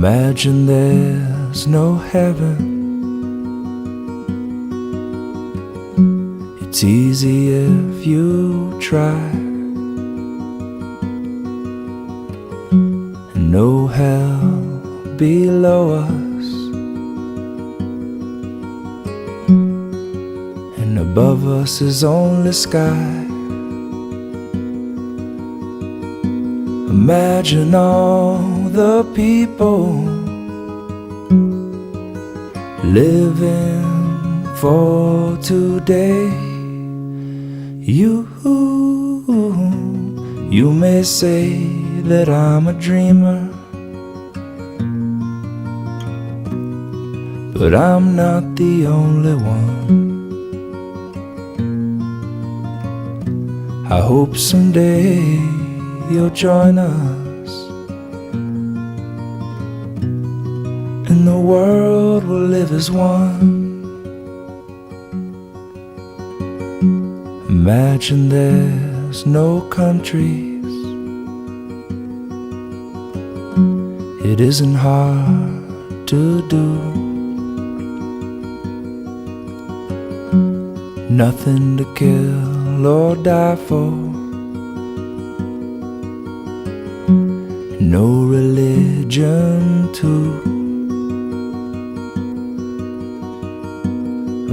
Imagine there's no heaven. It's easy if you try, and no hell below us, and above us is only sky. Imagine all the people living for today. You may say that I'm a dreamer, but I'm not the only one. I hope someday you'll join us, and the world will live as one. Imagine there's no countries. It isn't hard to do. Nothing to kill or die for. No religion too.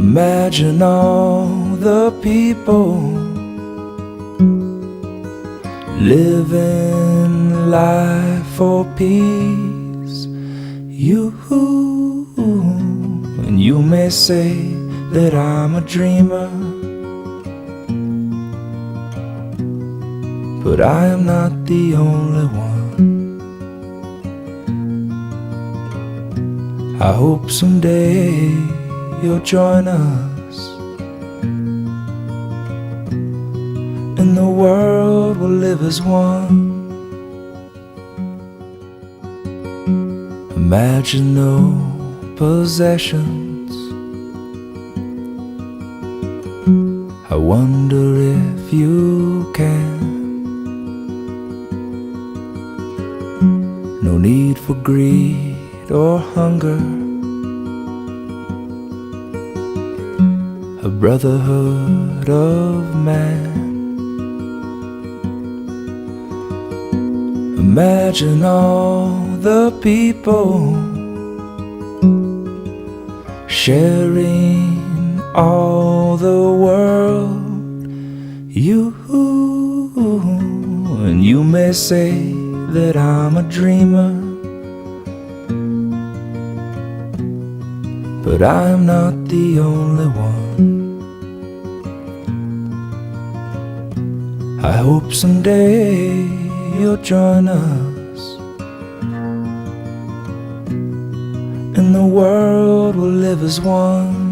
Imagine all the people living life for peace. And you may say that I'm a dreamer, but I am not the only one. I hope someday you'll join us, and the world will live as one. Imagine no possessions. I wonder if you can. No need for greed or hunger. A brotherhood of man. Imagine all the people sharing all the world. And you may say that I'm a dreamer, but I'm not the only one. I hope someday you'll join us, and the world will live as one.